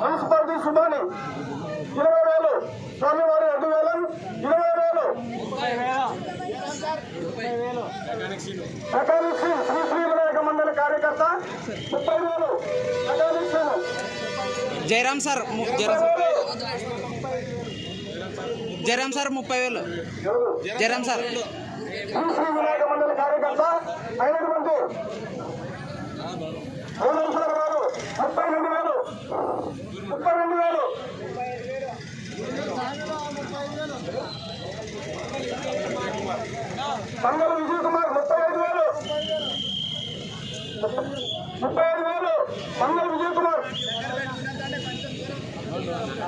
Municipality సుమాని 20,000, స్వామివారి 2,000, 20,000. Mechanic Shri Shri Vinayaka మండలి కార్యకర్త 30,000. Mechanic Jayaram sir 30,000. Jayaram sir Shri Vinayaka మండలి కార్యకర్త అయినటువంటి సార్ గారు 32,000. 32,000. మంగళ విజయ్ కుమార్ 35,000. 35,000. మంగళ విజయ్ కుమార్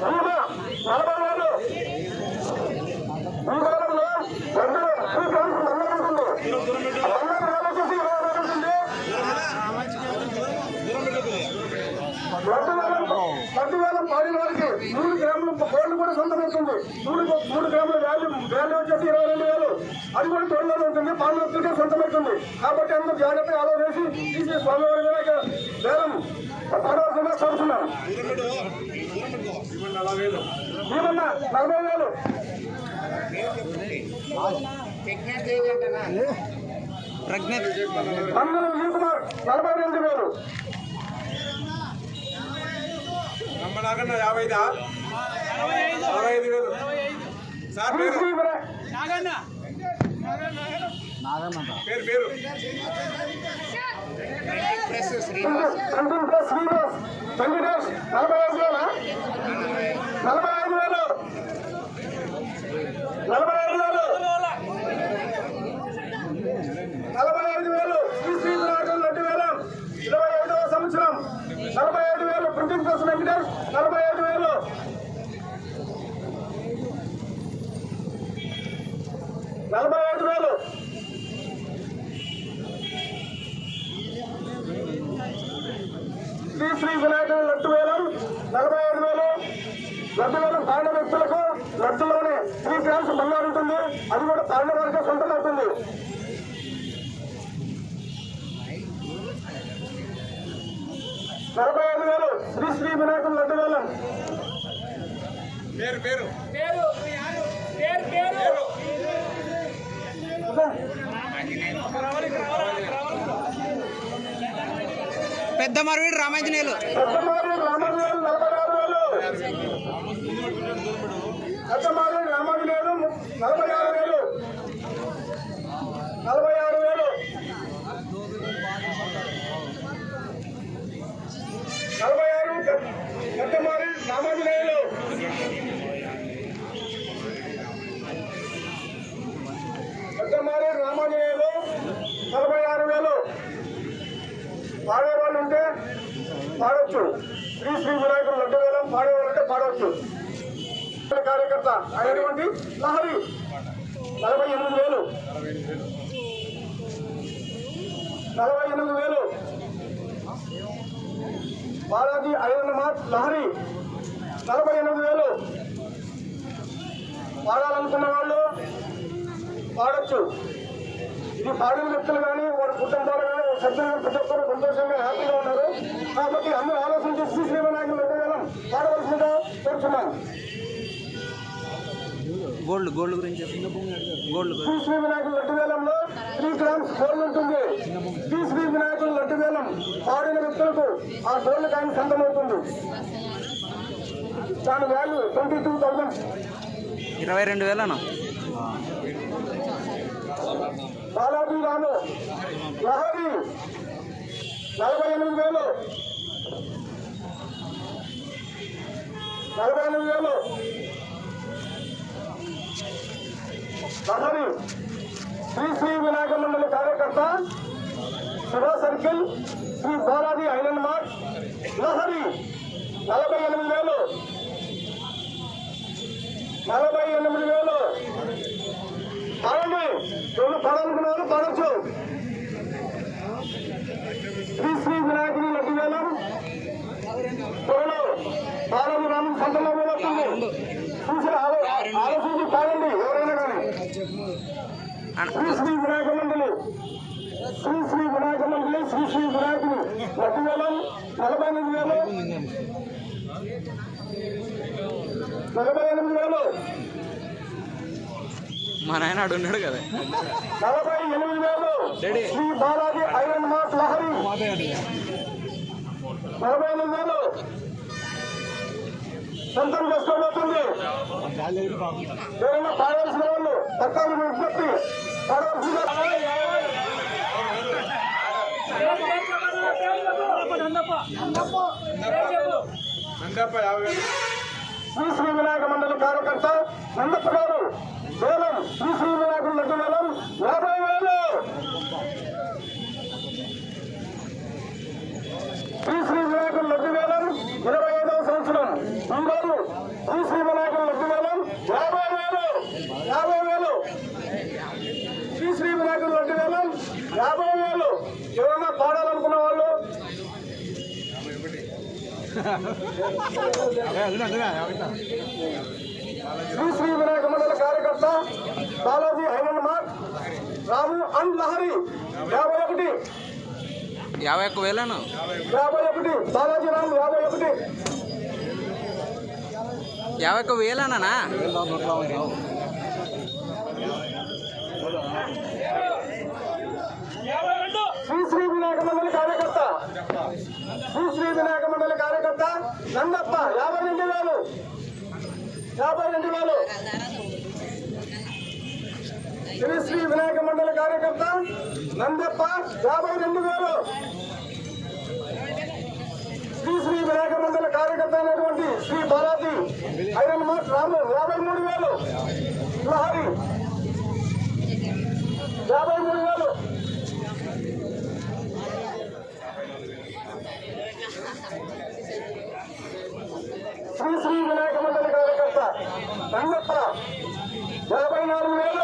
40,000. ఈ కాలంలో వచ్చేసి 10,000 పాడిన వారికి 3 గ్రాముల గోల్డ్ కూడా సొంతమవుతుంది. 3 గ్రాముల వాల్యూ వచ్చేసి 22,000. అది కూడా తోడులో ఉంటుంది, పాలనకే సొంతమవుతుంది. కాబట్టి అందరూ జాగ్రత్తగా ఆలోచించి తీసే స్వామివారి మీద వేలం పడవలసిందిగా కోరుతున్నాను. ఏమన్నా 40,000. ప్రజ్ఞత్ మంగళ విజయ్ కుమార్ 42,000. 45,000 సార్. పేరు పేరు శ్రీనివాస్ వెంకటేష్ 45,000. 45,000. 45,000. 45,000. శ్రీ వినాయకుల లడ్డు వేలం 25వ సంవత్సరం 45,000. Printing press Venkatesh 45,000. 45,000. శ్రీ వినాయకుల లడ్డు వేలం 45,000. లడ్డు వేలం తాడిన వ్యక్తులకు లడ్డులోనే 3 గ్రామ్స్ బంగారు ఉంటుంది. అది కూడా తాడిన వారికే సొంతం అవుతుంది. 45,000. శ్రీ వినాయకుల లడ్డు వేలం. పేరు పేరు పెద్ద మరువీడు రామాంజనేయులు 46,000. 46,000. పెద్దమారి రామాంజనేయులు 46,000. పాడేవాళ్ళు ఉంటే పాడవచ్చు. శ్రీ వినాయకుల లడ్డు వేలం పాడేవాళ్ళంటే పాడవచ్చు. కార్యకర్త అయినటువంటి లహరి 48,000. 48,000. Balaji iron mark Lahari 48,000. పాడాలనుకున్న వాళ్ళు పాడొచ్చు. ఇది పాడిన వ్యక్తులు కానీ వారి కుటుంబాలు కానీ సభ్యులు ప్రతి ఒక్కరు సంతోషంగా హ్యాపీగా ఉన్నారు. కాబట్టి అందరూ ఆలోచించి శ్రీ వినాయకుల లడ్డు వేలం పాడవలసిందిగా కోరుతున్నాను. గోల్డ్ గురించి శ్రీ వినాయకుల లడ్డు వేలంలో 3 గ్రామ్స్ గోల్డ్ ఉంటుంది. శ్రీ వినాయకుల లడ్డు వేలం పాడిన వ్యక్తులకు ఆ గోల్డ్ కాయిన్ సొంతమవుతుంది. దాని వాల్యూ 22,000. 22,000. బాలాజీ రాము లహరి 48,000. 48,000. లహరి శ్రీ వినాయక మండలి కార్యకర్త Shiva circle Shri Balaji iron mark Lahari 48,000. 48,000. పాడండి. ఎవరు పాడాలనుకున్నారు పాడొచ్చు. శ్రీ వినాయకుని లడ్డు వేలం త్వరలో బాలాజీ రాము శ్రీ శ్రీ వినాయక మండలి శ్రీ శ్రీ వినాయక మండలి శ్రీ శ్రీ వినాయకుని లడ్డు వేలం 48,000 48,000 మా నాయన ఆడు ఉన్నాడు కదా 48,000 శ్రీ బాలాజీ ఐరన్ మార్ట్ లహరి 48,000 సొంతం చేసుకోబోతుంది. ఎవరైనా పాడాల్సిన వాళ్ళు పక్కన విజ్ఞప్తి పాడాల్సిన శ్రీ శ్రీ వినాయక మండలి కార్యకర్త నందప్ప గారు వేలం శ్రీ శ్రీ వినాయకుడు లడ్డు వేలం 50,000 శ్రీ శ్రీ వినాయకుడు లడ్డు వేలం 25వ సంవత్సరం ఈరోజు శ్రీ శ్రీ వినాయకుడు లడ్డు వేలం 50,000 శ్రీ శ్రీ వినాయకుడు లడ్డు వేలం 50,000 ఎవరైనా పాడాలనుకున్న వాళ్ళు శ్రీ శ్రీ వినాయక మండలి కార్యకర్త Balaji iron mart Ramu and Lahari 51 51,000 Balaji Ramu 51 51,000 Shri Shri Vinayaka మండలి కార్యకర్త శ్రీ శ్రీ వినాయక మండలి కార్యకర్త నందప్ప 52,000 శ్రీ శ్రీ వినాయక మండలి కార్యకర్త నందప్ప 52,000 శ్రీ శ్రీ వినాయక మండలి కార్యకర్త అయినటువంటి శ్రీ బాలాజీ ఐరన్ మార్ట్ రాము 53,000 లహరి 53,000 శ్రీ శ్రీ వినాయక మండలి కార్యకర్త రంగప్ప 54,000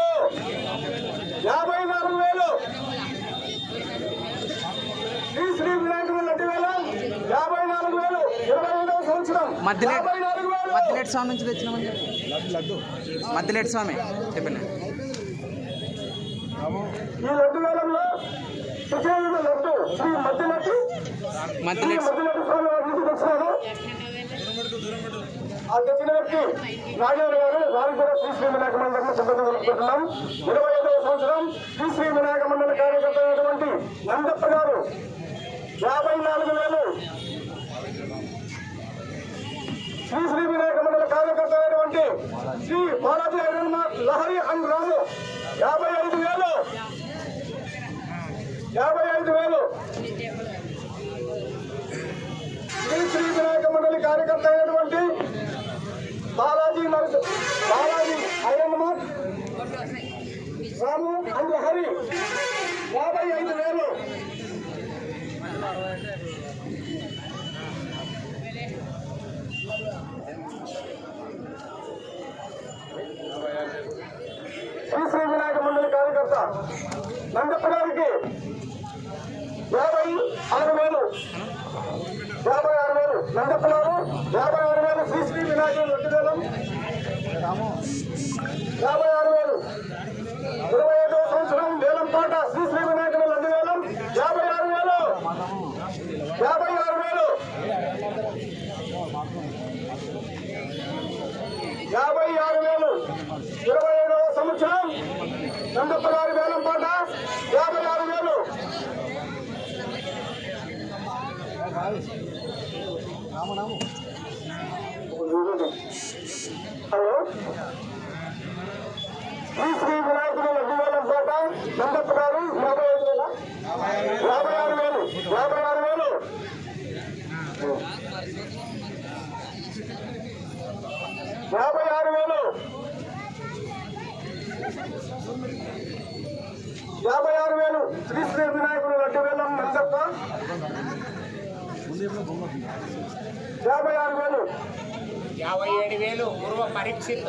శ్రీ శ్రీ వినాయక లడ్డు వేలం 54,000 25వ సంవత్సరం మద్దిలేటి స్వామి నుంచి తెచ్చినామని చెప్పి మద్దిలేటి స్వామి చెప్పండి. ఈ లడ్డు వేలంలో సుచేయుడు లడ్డు శ్రీ మద్దిలేటి స్వామి వారి నుంచి తెచ్చినారు. ఆ తెచ్చిన వ్యక్తి నాగేంద్ర గారు వారికి కూడా శ్రీ శ్రీ వినాయక మండలికి సిబ్బంది తెలుపుకుంటున్నాం. 25వ సంవత్సరం శ్రీ శ్రీ వినాయక మండలి కార్యకర్త అయినటువంటి నందప్ప గారు 54,000 శ్రీ శ్రీ వినాయక మండలి కార్యకర్త అయినటువంటి Shri Balaji iron mart Lahari and Ramu 55,000 Shri Shri Vinayaka మండలి కార్యకర్త అయినటువంటి Balaji iron mart Ramu and Hari 55,000 Shri Shri Vinayaka మండలి కార్యకర్త నందప్ప గారికి 56,000 నందప్ప గారు 56,000 శ్రీ శ్రీ వినాయకుడు లడ్డు వేలం 56,000 25వ సంవత్సరం వేలం పాట శ్రీ శ్రీ వినాయకుడు లడ్డు వేలం 56,000 25వ సంవత్సరం నందప్ప గారి వేలం పాట 56,000 హలో శ్రీ శ్రీ వినాయకుడు లడ్డు వేలం పాట నందప్ప గారు 56,000 శ్రీ శ్రీ వినాయకుడు లడ్డు వేలం నందప్ప 56,000 57,000 పూర్వ పరీక్షిత్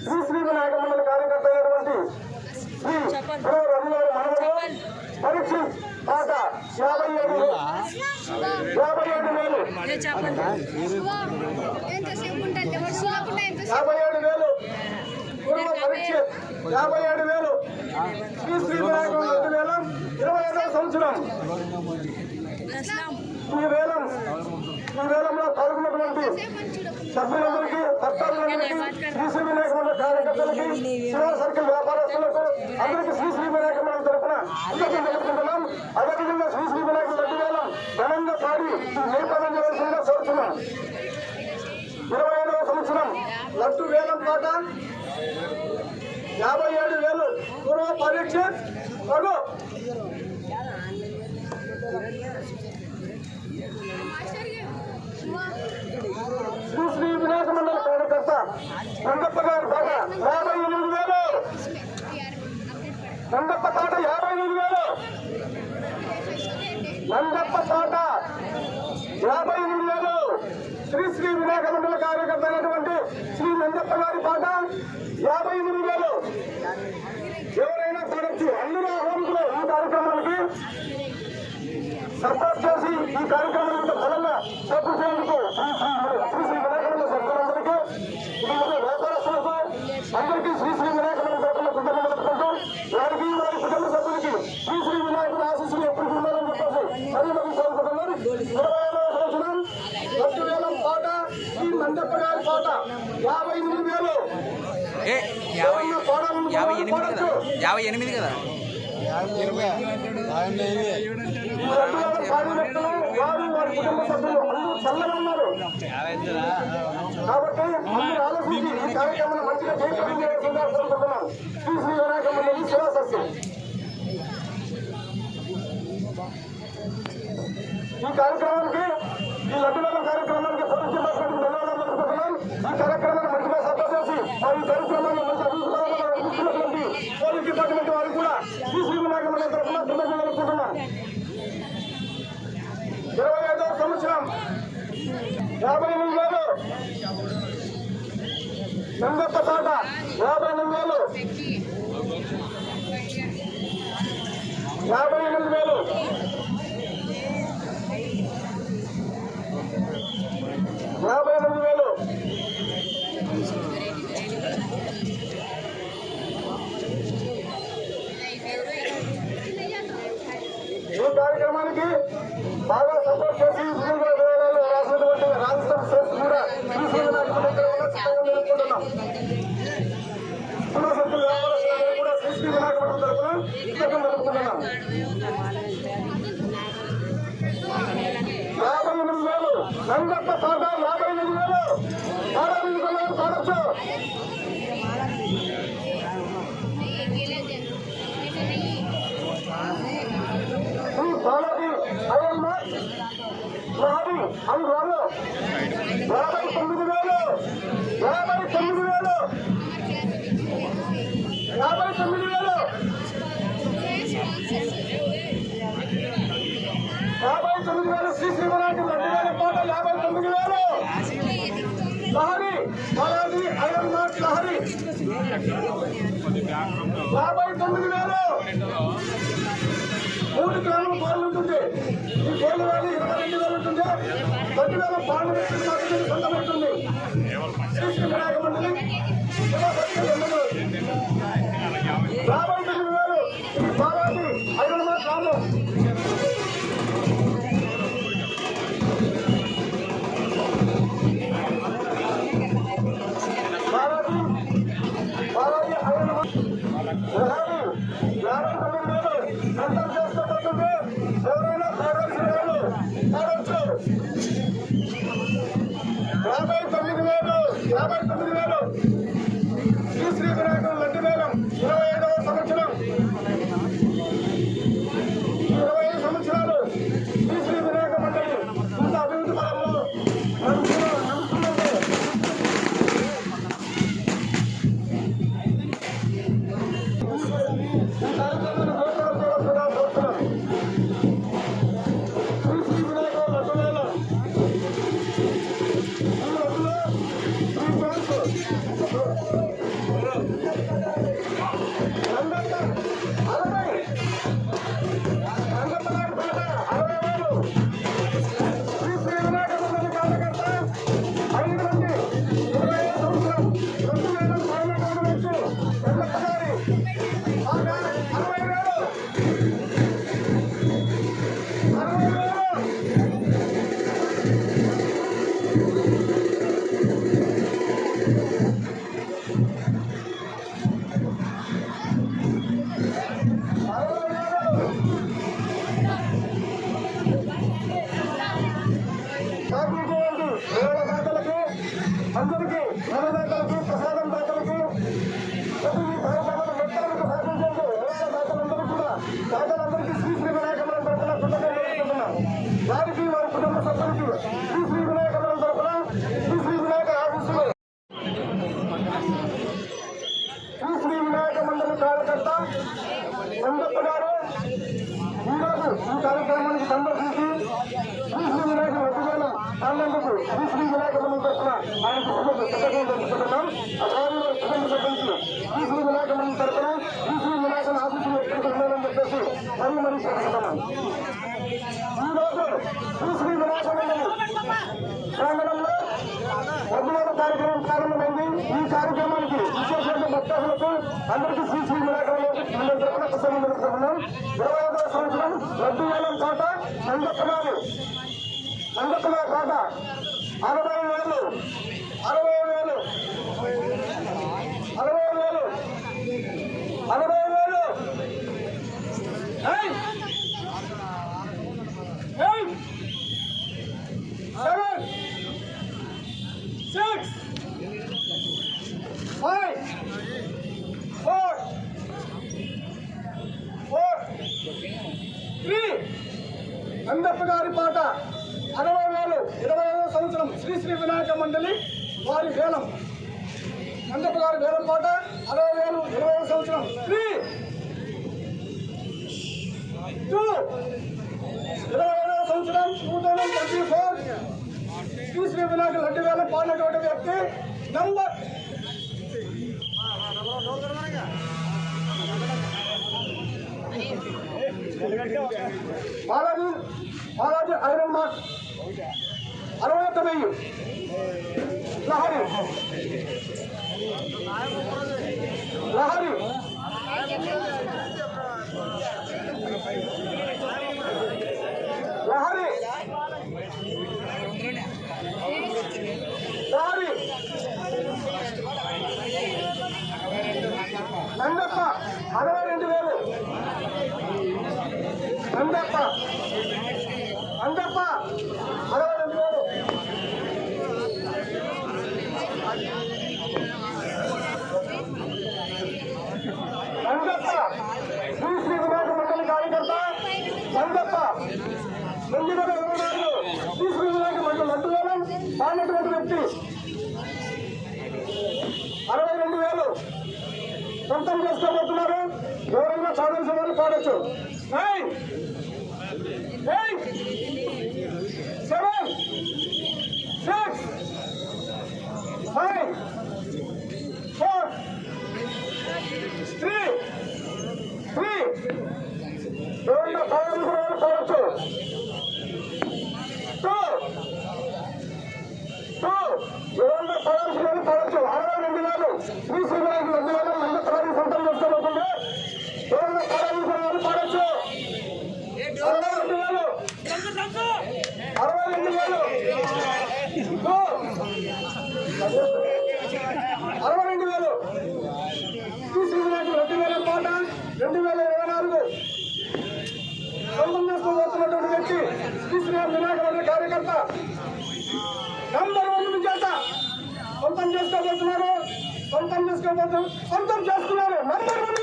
శ్రీ శ్రీ వినాయక మండలి కార్యకర్త అయినటువంటి శ్రీ రవివారి మనవడు పరీక్ష పాట 57,000 57,000 పూర్వ పరీక్ష 57,000. శ్రీ శ్రీ వినాయకుడు లడ్డు వేలం 25వ సంవత్సరం. ఈ వేలంలో పాల్గొన్నటువంటి సభ్యులందరికీ, భక్తులందరికీ, శ్రీ శ్రీ వినాయకుడు కార్యకర్తలకి, శివ సర్కిల్ వ్యాపారస్తులకు అందరికీ శ్రీ శ్రీ వినాయకుడు తరఫున అందరికీ తెలుపుకుంటున్నాం. అదేవిధంగా శ్రీ శ్రీ వినాయకుడు లడ్డు వేలం ఘనంగా పాడి జయప్రదం చేయవలసిందిగా కోరుతున్నాం. 25వ సంవత్సరం లడ్డు వేలం పాట 57,000. పూర్వ పరీక్ష రఘు. శ్రీ శ్రీ వినాయక మండల కార్యకర్త నందప్ప గారి పాట 58,000. నందప్ప పాట 58,000. నందప్ప పాట 58,000. శ్రీ శ్రీ వినాయక మండల కార్యకర్త అయినటువంటి శ్రీ నందప్ప గారి పాట 58,000. ఎవరైనా పాడచ్చు. అందరూ ఆహ్వానికులు ఈ కార్యక్రమానికి సపోర్ట్ చేసి ఈ కార్యక్రమానికి బలంగా చేకూర్చేందుకు శ్రీ శ్రీ వినాయక మండల సభ్యులందరికీ, ఇటువంటి వ్యాపారస్తులకు అందరికీ శ్రీ శ్రీ వినాయక మండల తరఫున కృతజ్ఞతలు తెలుపుకుంటూ వారికి వారి కుటుంబ సభ్యులకి శ్రీ శ్రీ వినాయకుడు ఆశీస్సులు ఎప్పటికీ ఉండాలని చెప్పేసి మరి కోరుకుంటున్నారు. 25వ సంవత్సరం లడ్డు వేలం పాట శ్రీ నందప్ప గారి పాట 58,000. 58 కదా. పాడినట్టు వారు వారి కుటుంబ సభ్యులు అందరూ చల్లగా ఉన్నారు. కాబట్టి అందరూ ఆలోచించి ఈ కార్యక్రమాన్ని మంచిగా చేయించవలసిందిగా కోరుకుంటున్నాం. శ్రీ శ్రీ వినాయక మండలి శివ సర్కిల్. ఈ కార్యక్రమానికి, ఈ లడ్డు వేలం కార్యక్రమానికి పోలీస్ డిపార్ట్మెంట్ ధన్యవాదాలు తెలుపుతున్నాం. ఈ కార్యక్రమాన్ని మంచిగా సపోర్ట్ చేసి ఈ కార్యక్రమాన్ని మంచి అభివృద్ధి పోలీస్ డిపార్ట్మెంట్ వారికి కూడా శ్రీ శ్రీ వినాయక మండలి తరఫున కృతజ్ఞతలు తెలుపుతున్నాం. 25వ సంవత్సరం 58,000. నందప్ప పాట 58,000. 58,000. 58,000. ఈ కార్యక్రమానికి బాగా సపోర్ట్ చేసి రాసినటువంటి రాజస్థాన్ స్టేట్స్ కూడా శ్రీ శ్రీ వినాయక మండలి తెలుపుకుంటున్నాం. సర్కిల్ వ్యాపారస్తులందరూ కూడా శ్రీ శ్రీ వినాయక మండలి తరఫున కృతజ్ఞతలు తెలుపుకుంటున్నాం. 58,000. నందప్ప పాట 58,000. పాడవచ్చు. బాలాజీ అయ్యల్ మార్క్ బాబీ అని రాదు 59,000. 59,000. 59,000. 59,000. శ్రీ శ్రీ వినాయక లడ్డు వేలం పాట 59,000. లహరి బాలాజీ అయ్యల్ మార్క్ లహరి 59,000. 3 గ్రాముల పాలు ఉంటుంది. ఈ కోళ్ళు వేలు 22,000 ఉంటుంది. 10,000 పాలు పెట్టి మాత్రమే సొంతమవుతుంది. శ్రీ శ్రీ వినాయక మండలి 59,000. బాలాజీ ఐదు మాత్రాలు బాలాజీ 59,000. సంతం చేసుకోబోతుంది. ఎవరైనా పాడాల్సిన వాళ్ళు పాడవచ్చు. 59,000. శ్రీ శ్రీ వినాయకుడు లడ్డు వేలం 25వ సంవత్సరం అందరికీ అన్నదాతలకు ప్రసాదం దాతలకు ప్రతి కార్యక్రమాల వ్యక్తులకు సహకరించే దాతలందరూ కూడా దాతలందరికీ శ్రీ శ్రీ వినాయకమలం తరఫున కృతజ్ఞతలు తెలుపుతున్నాం. వారికి వారి కుటుంబ సభ్యులకి శ్రీ శ్రీ వినాయకమలం తరఫున శ్రీ శ్రీ వినాయక ఆఫీసులు శ్రీ శ్రీ వినాయక మండలి కార్యకర్త సందప్ప గారు ఈరోజు ఈ కార్యక్రమానికి సందర్శించి శ్రీ శ్రీ వినాయక వడ్డీవేలం పాలనందుకు శ్రీ శ్రీ వినాయక మండలి తరఫున ఆయనకు కృతజ్ఞతలు తెలుపుతున్నాం. వారి వారి కుటుంబ సభ్యులకి శ్రీ శ్రీ వినాయక మండలి తరఫున శ్రీ శ్రీ వినాయక ఆఫీసులు ఎక్కడికి ఉండాలని చెప్పేసి మరీ కోరుతున్నాం. ఈరోజు శ్రీ శ్రీ వినాయక మండలి ప్రాంగణంలో వడ్డీవేలం కార్యక్రమం ప్రారంభమైంది. ఈ కార్యక్రమానికి విశేషమైన భక్తులకు అందరికీ శ్రీ శ్రీ వినాయక మండలి తరఫున కృతజ్ఞతలు తెలుపుతున్నాం. 25వ సంవత్సరం వడ్డీవేలం కోట సందర్భాలు కోట 60,000 అందప్ప గారి పాట 60,000 25వ సంవత్సరం శ్రీ శ్రీ వినాయక మండలి వారి వేలం అందప్ప గారి వేలం పాట 60,000 25వ సంవత్సరం 25వ సంవత్సరం 2024 శ్రీ శ్రీ వినాయక లడ్డు వేలం పాడినటువంటి వ్యక్తి number Balaji iron mark 61,000 Lahari Nandappa 62,000 Andappa 62,000 Sandappa Shri Shri Vinayaka మండలి కార్యకర్త సందప్ప 2024 శ్రీ శ్రీ వినాయక మండలి లడ్డు వేలం పాడినటువంటి వ్యక్తి 62,000 సొంతం చేసుకోబోతున్నారు. ఎవరైనా సాధించిన వారు పాడొచ్చు. 9 8 7 6 5 4 3 ఎవరైనా సాధించిన వారు పాడొచ్చు. 2 ఎవరైనా సాధించిన వారు పాడొచ్చు. 62,000 శ్రీ శ్రీ వినాయక లడ్డు వేలం మండలి సొంతం చేసుకోబోతుంది. ఎవరైనా సాధించిన వారు పాడొచ్చు. 62,000 శ్రీ శ్రీ వినాయక లడ్డు వేలం పాట 2024 సొంతం చేసుకోబోతున్నటువంటి వ్యక్తి శ్రీ శ్రీ వినాయక మండలి కార్యకర్త నంబర్ 1 విజేత సొంతం చేసుకున్నారు. నంబర్ 1